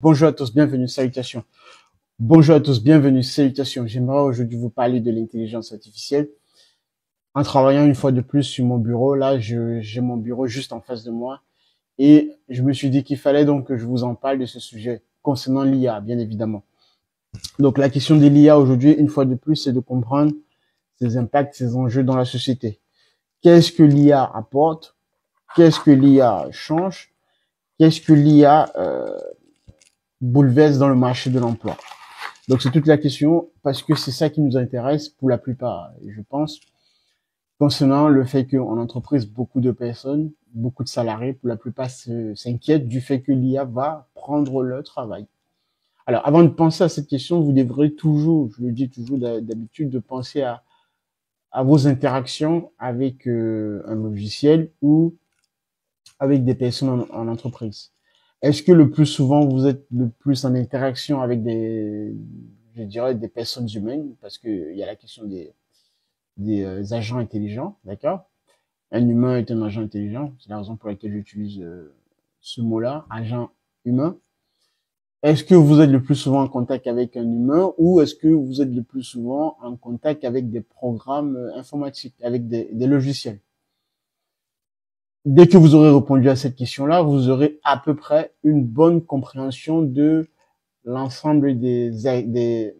Bonjour à tous, bienvenue, salutations. Bonjour à tous, bienvenue, salutations. J'aimerais aujourd'hui vous parler de l'intelligence artificielle. En travaillant une fois de plus sur mon bureau, là, j'ai mon bureau juste en face de moi et je me suis dit qu'il fallait donc que je vous en parle de ce sujet concernant l'IA, bien évidemment. Donc la question de l'IA aujourd'hui, une fois de plus, c'est de comprendre ses impacts, ses enjeux dans la société. Qu'est-ce que l'IA apporte? Qu'est-ce que l'IA change? Qu'est-ce que l'IA bouleverse dans le marché de l'emploi? Donc c'est toute la question parce que c'est ça qui nous intéresse pour la plupart, je pense, concernant le fait qu'en entreprise, beaucoup de personnes, beaucoup de salariés, pour la plupart, s'inquiètent du fait que l'IA va prendre leur travail. Alors, avant de penser à cette question, vous devrez toujours, je le dis toujours d'habitude, de penser à vos interactions avec un logiciel ou avec des personnes en entreprise. Est-ce que le plus souvent, vous êtes le plus en interaction avec je dirais, des personnes humaines, parce que il y a la question des agents intelligents, d'accord? Un humain est un agent intelligent, c'est la raison pour laquelle j'utilise ce mot-là, agent humain. Est-ce que vous êtes le plus souvent en contact avec un humain ou est-ce que vous êtes le plus souvent en contact avec des programmes informatiques, avec des logiciels? Dès que vous aurez répondu à cette question-là, vous aurez à peu près une bonne compréhension de l'ensemble des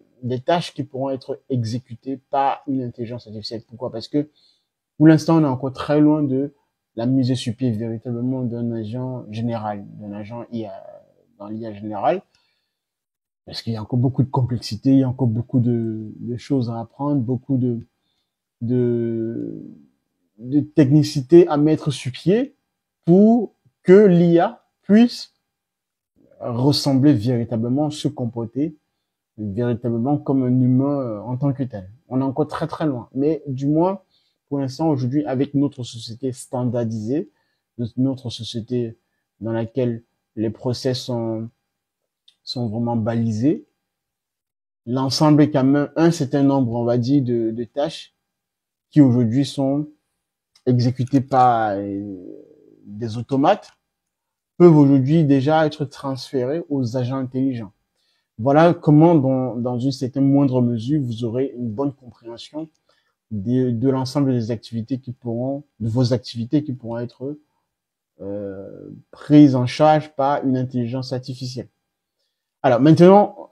tâches qui pourront être exécutées par une intelligence artificielle. Pourquoi? Parce que pour l'instant, on est encore très loin de la mise sur pied véritablement d'un agent général, d'un agent IA, dans l'IA général, parce qu'il y a encore beaucoup de complexité, il y a encore beaucoup de choses à apprendre, beaucoup de, de technicité à mettre sur pied pour que l'IA puisse ressembler véritablement, se comporter véritablement comme un humain en tant que tel. On est encore très très loin. Mais du moins, pour l'instant, aujourd'hui, avec notre société standardisée, notre société dans laquelle les process sont vraiment balisés, l'ensemble est quand même un certain nombre, on va dire, de tâches qui aujourd'hui sont exécutées par des automates, peuvent aujourd'hui déjà être transférées aux agents intelligents. Voilà comment, dans une certaine moindre mesure, vous aurez une bonne compréhension de l'ensemble des activités de vos activités qui pourront être prises en charge par une intelligence artificielle. Alors maintenant,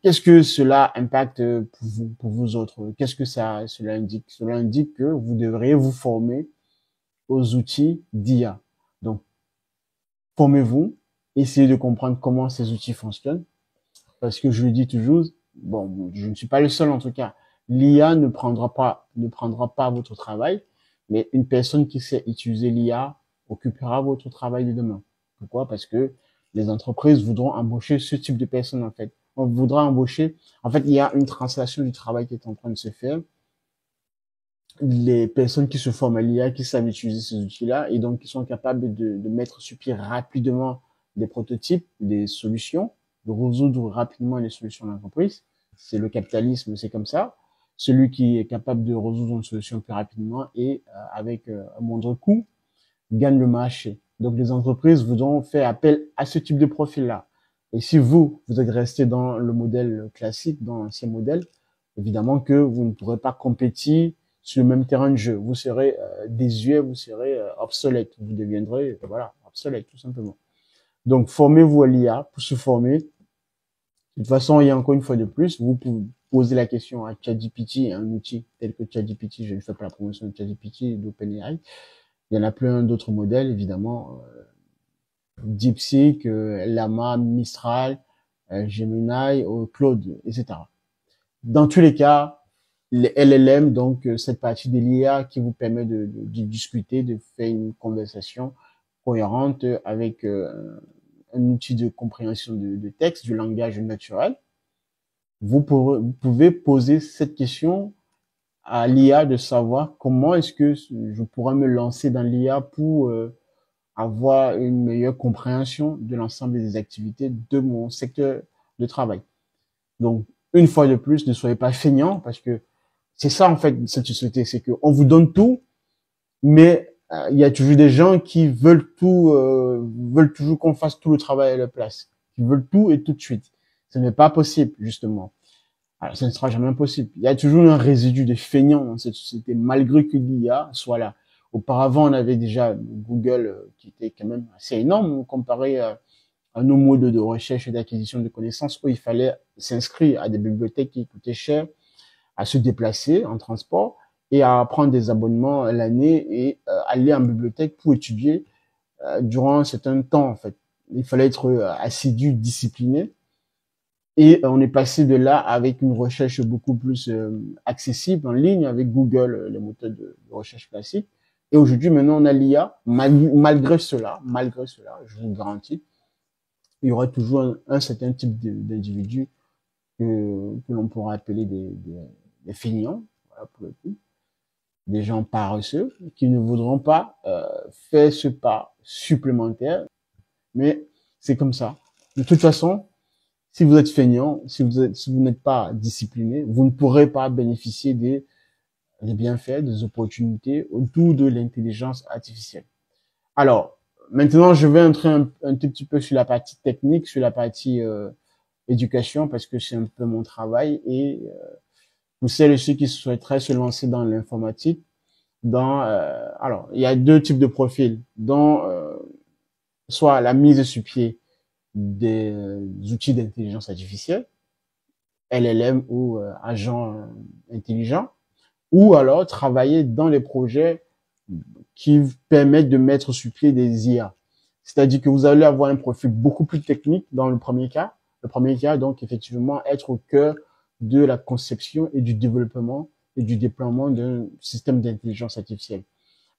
qu'est-ce que cela impacte pour vous autres? Qu'est-ce que cela indique? Cela indique que vous devriez vous former aux outils d'IA. Donc, formez-vous, essayez de comprendre comment ces outils fonctionnent. Parce que je le dis toujours, bon, je ne suis pas le seul en tout cas. L'IA ne prendra pas votre travail, mais une personne qui sait utiliser l'IA occupera votre travail de demain. Pourquoi? Parce que les entreprises voudront embaucher ce type de personnes en fait. On voudra embaucher. En fait, il y a une translation du travail qui est en train de se faire. Les personnes qui se forment à l'IA, qui savent utiliser ces outils-là et donc qui sont capables de mettre sur pied rapidement des prototypes, des solutions, de résoudre rapidement les solutions d'entreprise. C'est le capitalisme, c'est comme ça. Celui qui est capable de résoudre une solution plus rapidement et avec un moindre coût gagne le marché. Donc les entreprises voudront faire appel à ce type de profil-là. Et si vous êtes resté dans le modèle classique, dans l'ancien modèle, évidemment que vous ne pourrez pas compétir sur le même terrain de jeu. Vous serez désuet, vous serez obsolète. Vous deviendrez, voilà, obsolète, tout simplement. Donc, formez-vous à l'IA pour se former. De toute façon, il y a encore une fois de plus, vous pouvez poser la question à ChatGPT, un outil tel que ChatGPT, je ne fais pas la promotion de ChatGPT et d'OpenAI. Il y en a plein d'autres modèles, évidemment. DeepSeek, Llama, Mistral, Gemini, Claude, etc. Dans tous les cas, les LLM, donc cette partie de l'IA qui vous permet de discuter, de faire une conversation cohérente avec un outil de compréhension de texte, du langage naturel, vous pouvez poser cette question à l'IA de savoir comment est-ce que je pourrais me lancer dans l'IA pour avoir une meilleure compréhension de l'ensemble des activités de mon secteur de travail. Donc, une fois de plus, ne soyez pas feignants parce que c'est ça en fait cette société, c'est qu'on vous donne tout, mais il y a toujours des gens qui veulent toujours qu'on fasse tout le travail à leur place. qui veulent tout et tout de suite. Ce n'est pas possible, justement. Alors, ce ne sera jamais possible. Il y a toujours un résidu de feignants dans cette société, malgré que l'IA soit là. Auparavant, on avait déjà Google qui était quand même assez énorme comparé à nos modes de recherche et d'acquisition de connaissances où il fallait s'inscrire à des bibliothèques qui coûtaient cher, à se déplacer en transport et à prendre des abonnements l'année et aller en bibliothèque pour étudier durant un certain temps, en fait. Il fallait être assidu, discipliné. Et on est passé de là avec une recherche beaucoup plus accessible en ligne avec Google, les moteurs de recherche classiques. Et aujourd'hui, maintenant, on a l'IA. Malgré cela, je vous garantis, il y aura toujours un certain type d'individus que l'on pourra appeler des feignants, voilà, pour le coup, des gens paresseux qui ne voudront pas faire ce pas supplémentaire. Mais c'est comme ça. De toute façon, si vous êtes feignant, si vous n'êtes pas discipliné, vous ne pourrez pas bénéficier des bienfaits, des opportunités autour de l'intelligence artificielle. Alors, maintenant, je vais entrer un tout petit peu sur la partie technique, sur la partie éducation, parce que c'est un peu mon travail. Et pour celles et ceux qui souhaiteraient se lancer dans l'informatique, alors, il y a deux types de profils, dont soit la mise sur pied des outils d'intelligence artificielle, LLM ou agents intelligents, ou alors travailler dans les projets qui permettent de mettre sur pied des IA. C'est-à-dire que vous allez avoir un profil beaucoup plus technique dans le premier cas. Le premier cas, donc, effectivement, être au cœur de la conception et du développement et du déploiement d'un système d'intelligence artificielle.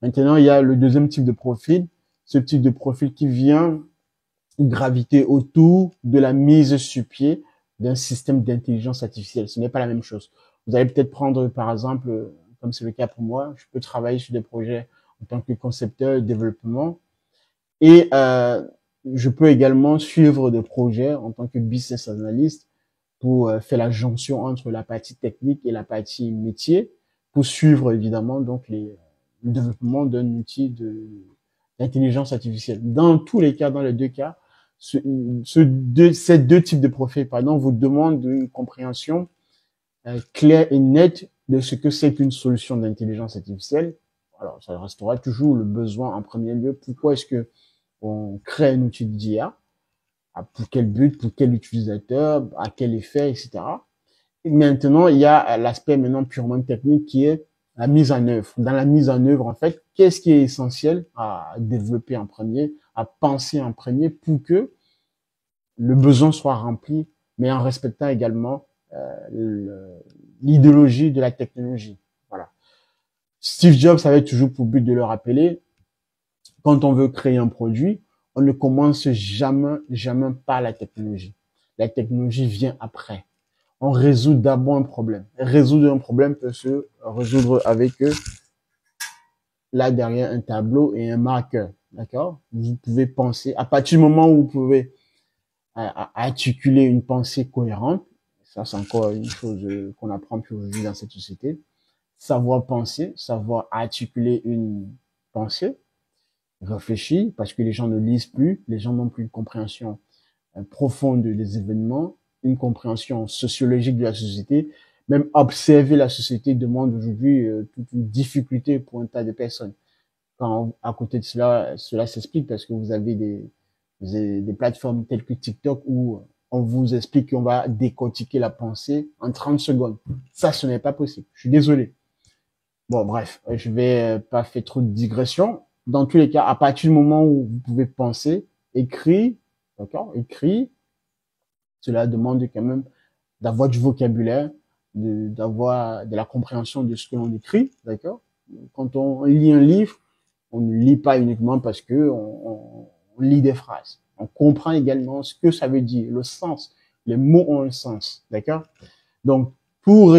Maintenant, il y a le deuxième type de profil, ce type de profil qui vient graviter autour de la mise sur pied d'un système d'intelligence artificielle. Ce n'est pas la même chose. Vous allez peut-être prendre, par exemple, comme c'est le cas pour moi, je peux travailler sur des projets en tant que concepteur de développement et je peux également suivre des projets en tant que business analyst pour faire la jonction entre la partie technique et la partie métier pour suivre évidemment donc le développement d'un outil d'intelligence artificielle. Dans tous les cas, dans les deux cas, ces deux types de profils, pardon, vous demandent une compréhension claire et nette de ce que c'est qu'une solution d'intelligence artificielle. Alors, ça restera toujours le besoin en premier lieu. Pourquoi est-ce que on crée un outil d'IA? Pour quel but, pour quel utilisateur, à quel effet, etc. Et maintenant, il y a l'aspect maintenant purement technique qui est la mise en œuvre. Dans la mise en œuvre, en fait, qu'est-ce qui est essentiel à développer en premier, à penser en premier pour que le besoin soit rempli, mais en respectant également l'idéologie de la technologie. Voilà. Steve Jobs avait toujours pour but de le rappeler, quand on veut créer un produit, on ne commence jamais par la technologie. La technologie vient après. On résout d'abord un problème. Résoudre un problème peut se résoudre avec là derrière un tableau et un marqueur. D'accord? Vous pouvez penser, à partir du moment où vous pouvez articuler une pensée cohérente, ça c'est encore une chose qu'on apprend plus aujourd'hui dans cette société, savoir penser, savoir articuler une pensée, réfléchir, parce que les gens ne lisent plus, les gens n'ont plus une compréhension profonde des événements, une compréhension sociologique de la société, même observer la société demande aujourd'hui toute une difficulté pour un tas de personnes. Quand à côté de cela s'explique parce que vous avez des plateformes telles que TikTok où on vous explique qu'on va décortiquer la pensée en 30 secondes. Ça, ce n'est pas possible. Je suis désolé. Bon, bref, je vais pas faire trop de digression. Dans tous les cas, à partir du moment où vous pouvez penser, écrire, d'accord, écrire, cela demande quand même d'avoir du vocabulaire, d'avoir de la compréhension de ce que l'on écrit, d'accord. Quand on lit un livre, on ne lit pas uniquement parce que on lit des phrases. On comprend également ce que ça veut dire, le sens. Les mots ont un sens, d'accord. Donc, pour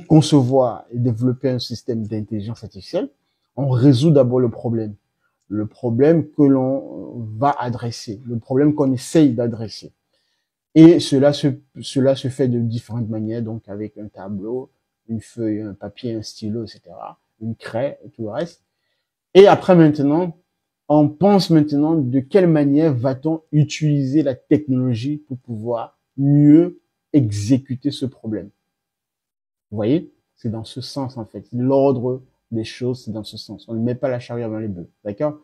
concevoir et développer un système d'intelligence artificielle, on résout d'abord le problème que l'on va adresser, le problème qu'on essaye d'adresser. Et cela se fait de différentes manières, donc avec un tableau, une feuille, un papier, un stylo, etc., une craie et tout le reste. Et après maintenant, on pense maintenant de quelle manière va-t-on utiliser la technologie pour pouvoir mieux exécuter ce problème. Vous voyez, c'est dans ce sens en fait. L'ordre des choses, c'est dans ce sens. On ne met pas la charrue avant les bœufs, d'accord?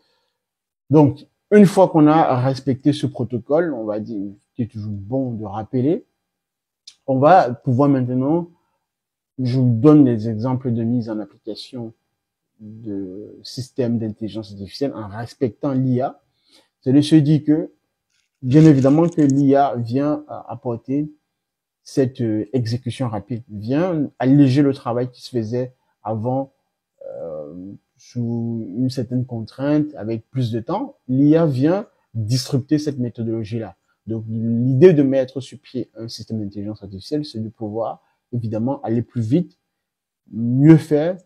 Donc, une fois qu'on a respecté ce protocole, on va dire, qui est toujours bon de rappeler, on va pouvoir maintenant, je vous donne des exemples de mise en application de systèmes d'intelligence artificielle en respectant l'IA. C'est de se dire que, bien évidemment, que l'IA vient apporter cette exécution rapide, vient alléger le travail qui se faisait avant sous une certaine contrainte, avec plus de temps. L'IA vient disrupter cette méthodologie-là. Donc, l'idée de mettre sur pied un système d'intelligence artificielle, c'est de pouvoir, évidemment, aller plus vite, mieux faire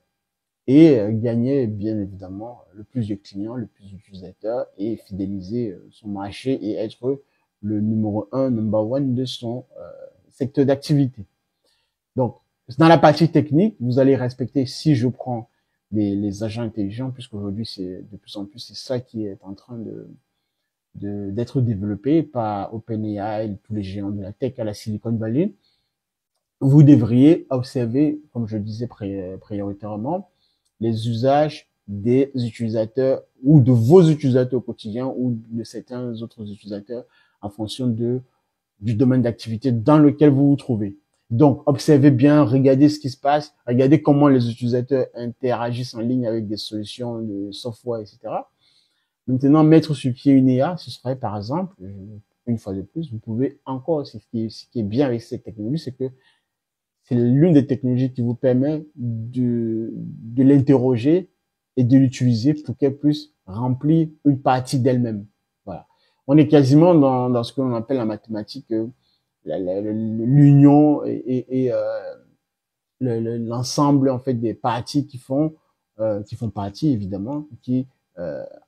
et gagner, bien évidemment, le plus de clients, le plus d'utilisateurs et fidéliser son marché et être le numéro 1, number one de son secteur d'activité. Donc, dans la partie technique, vous allez respecter, si je prends les agents intelligents, puisqu'aujourd'hui, c'est de plus en plus, c'est ça qui est en train d'être développé par OpenAI, tous les géants de la tech à la Silicon Valley. Vous devriez observer, comme je le disais prioritairement, les usages des utilisateurs ou de vos utilisateurs au quotidien ou de certains autres utilisateurs en fonction du domaine d'activité dans lequel vous vous trouvez. Donc, observez bien, regardez ce qui se passe, regardez comment les utilisateurs interagissent en ligne avec des solutions de software, etc. Maintenant, mettre sur pied une IA, ce serait par exemple, une fois de plus, vous pouvez encore, ce qui est bien avec cette technologie, c'est que c'est l'une des technologies qui vous permet de l'interroger et de l'utiliser pour qu'elle puisse remplir une partie d'elle-même. Voilà. On est quasiment dans ce que l'on appelle en mathématiques l'union et l'ensemble en fait des parties qui font partie évidemment, qui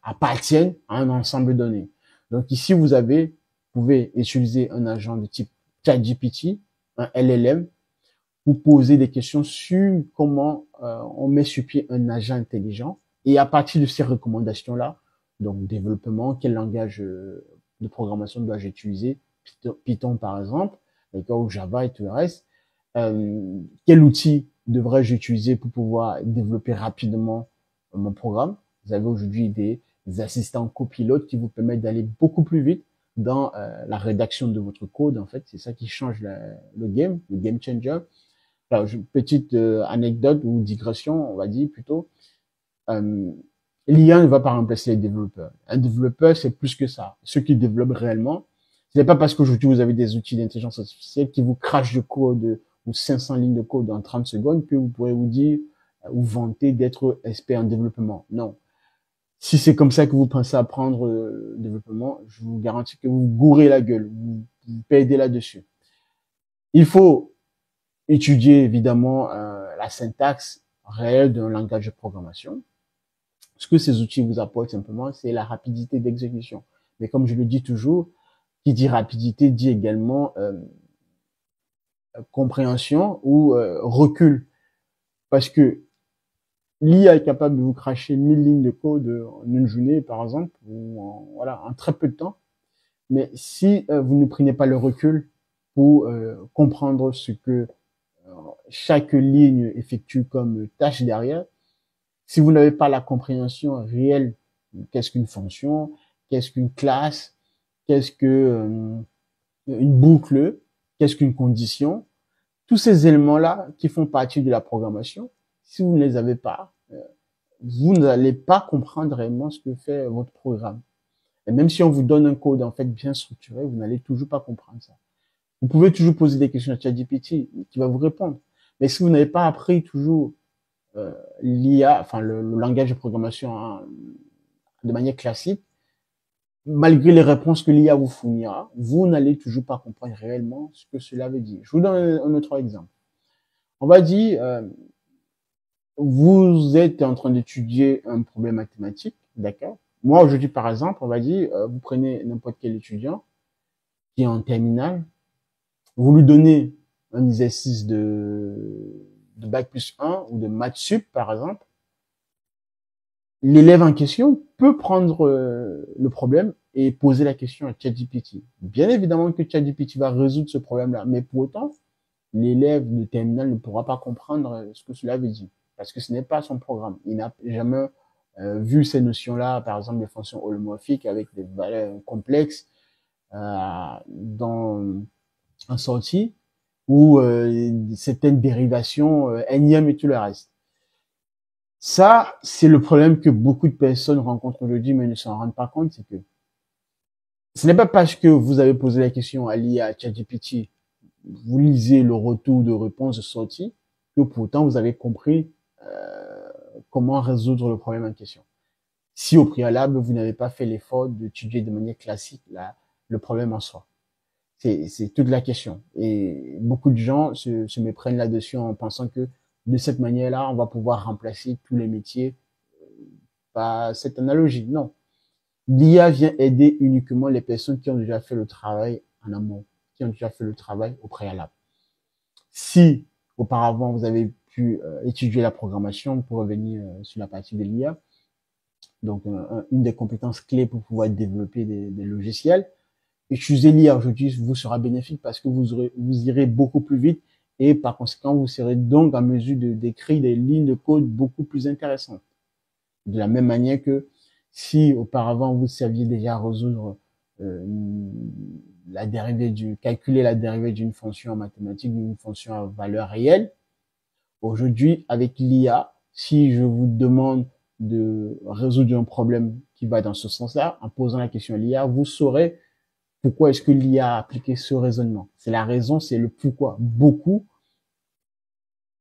appartiennent à un ensemble donné. Donc ici vous pouvez utiliser un agent de type ChatGPT, un LLM, pour poser des questions sur comment on met sur pied un agent intelligent et à partir de ces recommandations-là, donc développement, quel langage de programmation dois-je utiliser, Python par exemple, ou Java et tout le reste, quel outil devrais-je utiliser pour pouvoir développer rapidement mon programme. Vous avez aujourd'hui des assistants copilotes qui vous permettent d'aller beaucoup plus vite dans la rédaction de votre code. En fait, c'est ça qui change le game changer. Alors, petite anecdote ou digression, on va dire plutôt. L'IA ne va pas remplacer les développeurs. Un développeur, c'est plus que ça. Ceux qui développent réellement, ce n'est pas parce qu'aujourd'hui vous avez des outils d'intelligence artificielle qui vous crachent de code ou 500 lignes de code en 30 secondes que vous pourrez vous dire ou vanter d'être expert en développement. Non. Si c'est comme ça que vous pensez apprendre le développement, je vous garantis que vous gourrez la gueule, vous perdez là-dessus. Il faut étudier évidemment la syntaxe réelle d'un langage de programmation. Ce que ces outils vous apportent simplement, c'est la rapidité d'exécution. Mais comme je le dis toujours, qui dit rapidité dit également compréhension ou recul. Parce que l'IA est capable de vous cracher 1000 lignes de code en une journée, par exemple, ou en très peu de temps. Mais si vous ne prenez pas le recul pour comprendre ce que chaque ligne effectue comme tâche derrière, si vous n'avez pas la compréhension réelle, qu'est-ce qu'une fonction, qu'est-ce qu'une classe, qu'est-ce que une boucle, qu'est-ce qu'une condition, tous ces éléments-là qui font partie de la programmation, si vous ne les avez pas, vous n'allez pas comprendre réellement ce que fait votre programme. Et même si on vous donne un code en fait bien structuré, vous n'allez toujours pas comprendre ça. Vous pouvez toujours poser des questions à ChatGPT qui va vous répondre. Mais si vous n'avez pas appris toujours l'IA, enfin le langage de programmation de manière classique, malgré les réponses que l'IA vous fournira, vous n'allez toujours pas comprendre réellement ce que cela veut dire. Je vous donne un autre exemple. On va dire, vous êtes en train d'étudier un problème mathématique, d'accord? Moi, aujourd'hui, par exemple, on va dire, vous prenez n'importe quel étudiant qui est en terminale, vous lui donnez un exercice de Bac+1 ou de maths sup, par exemple. L'élève en question peux prendre le problème et poser la question à ChatGPT. Bien évidemment que ChatGPT va résoudre ce problème-là, mais pour autant, l'élève de terminale ne pourra pas comprendre ce que cela veut dire, parce que ce n'est pas son programme. Il n'a jamais vu ces notions-là, par exemple les fonctions holomorphiques avec des valeurs complexes dans un sortie, ou certaines dérivations énièmes et tout le reste. Ça, c'est le problème que beaucoup de personnes rencontrent aujourd'hui, mais ne s'en rendent pas compte, c'est que ce n'est pas parce que vous avez posé la question à l'IA, à ChatGPT, vous lisez le retour de réponse de sortie, que pourtant vous avez compris comment résoudre le problème en question. Si au préalable, vous n'avez pas fait l'effort d'étudier de manière classique le problème en soi. C'est toute la question. Et beaucoup de gens se méprennent là-dessus en pensant que de cette manière-là, on va pouvoir remplacer tous les métiers par cette analogie. Non. L'IA vient aider uniquement les personnes qui ont déjà fait le travail en amont, qui ont déjà fait le travail au préalable. Si auparavant vous avez pu étudier la programmation, pour revenir sur la partie de l'IA, donc une des compétences clés pour pouvoir développer des logiciels, utiliser l'IA aujourd'hui vous sera bénéfique parce que vous irez beaucoup plus vite et par conséquent, vous serez donc en mesure d'écrire des lignes de code beaucoup plus intéressantes. De la même manière que si auparavant vous saviez déjà résoudre calculer la dérivée d'une fonction en mathématiques, d'une fonction à valeur réelle, aujourd'hui, avec l'IA, si je vous demande de résoudre un problème qui va dans ce sens-là, en posant la question à l'IA, vous saurez pourquoi est-ce que l'IA a appliqué ce raisonnement. C'est la raison, c'est le pourquoi. Beaucoup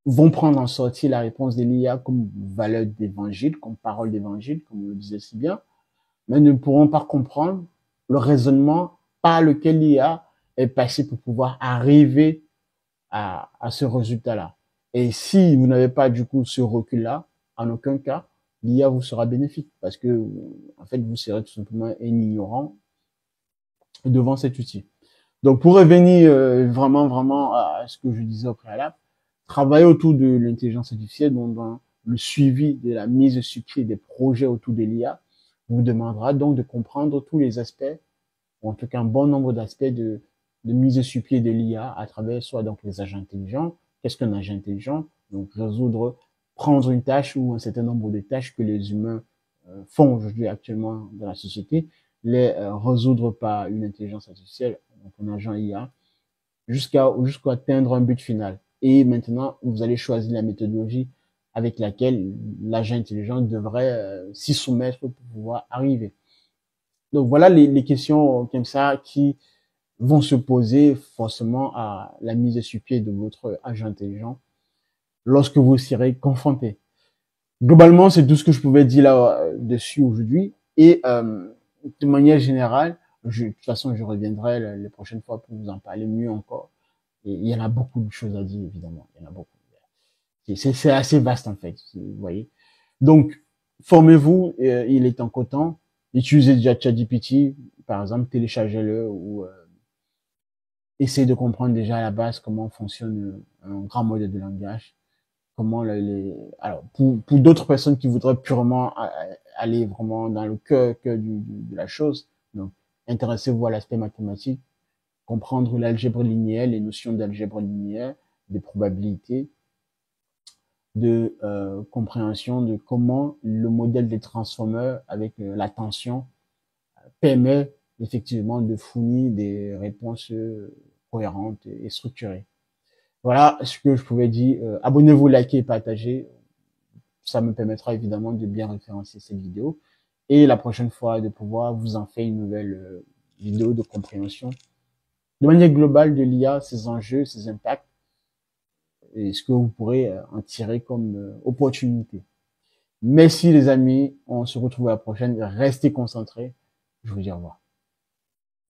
vont prendre en sortie la réponse de l'IA comme valeur d'évangile, comme parole d'évangile, comme on le disait si bien, mais ne pourront pas comprendre le raisonnement par lequel l'IA est passé pour pouvoir arriver à ce résultat-là. Et si vous n'avez pas du coup ce recul-là, en aucun cas, l'IA vous sera bénéfique parce que, en fait, vous serez tout simplement un ignorant devant cet outil. Donc, pour revenir vraiment à ce que je disais au préalable, travailler autour de l'intelligence artificielle, donc dans le suivi de la mise sur pied des projets autour de l'IA, vous demandera donc de comprendre tous les aspects, ou en tout cas un bon nombre d'aspects de mise sur pied de l'IA à travers soit donc les agents intelligents. Qu'est-ce qu'un agent intelligent? Donc prendre une tâche ou un certain nombre de tâches que les humains font aujourd'hui actuellement dans la société, les résoudre par une intelligence artificielle, donc un agent IA, jusqu'à atteindre un but final. Et maintenant, vous allez choisir la méthodologie avec laquelle l'agent intelligent devrait s'y soumettre pour pouvoir arriver. Donc voilà les questions comme ça qui vont se poser forcément à la mise sur pied de votre agent intelligent lorsque vous serez confronté. Globalement, c'est tout ce que je pouvais dire là-dessus aujourd'hui. Et de manière générale, de toute façon, je reviendrai les prochaines fois pour vous en parler mieux encore. Et il y en a beaucoup de choses à dire, évidemment. Il y en a beaucoup. C'est assez vaste, en fait. Vous voyez. Donc, formez-vous, il est encore temps. Utilisez déjà ChatGPT, par exemple, téléchargez-le ou essayez de comprendre déjà à la base comment fonctionne un grand modèle de langage. Comment alors, pour d'autres personnes qui voudraient purement aller vraiment dans le cœur de la chose, donc, intéressez-vous à l'aspect mathématique, comprendre l'algèbre linéaire, les notions d'algèbre linéaire, des probabilités, de compréhension de comment le modèle des transformeurs avec la tension permet effectivement de fournir des réponses cohérentes et structurées. Voilà ce que je pouvais dire. Abonnez-vous, likez et partagez. Ça me permettra évidemment de bien référencer cette vidéo. Et la prochaine fois, de pouvoir vous en faire une nouvelle vidéo de compréhension de manière globale de l'IA, ses enjeux, ses impacts, et ce que vous pourrez en tirer comme opportunité. Merci les amis, on se retrouve à la prochaine. Restez concentrés. Je vous dis au revoir.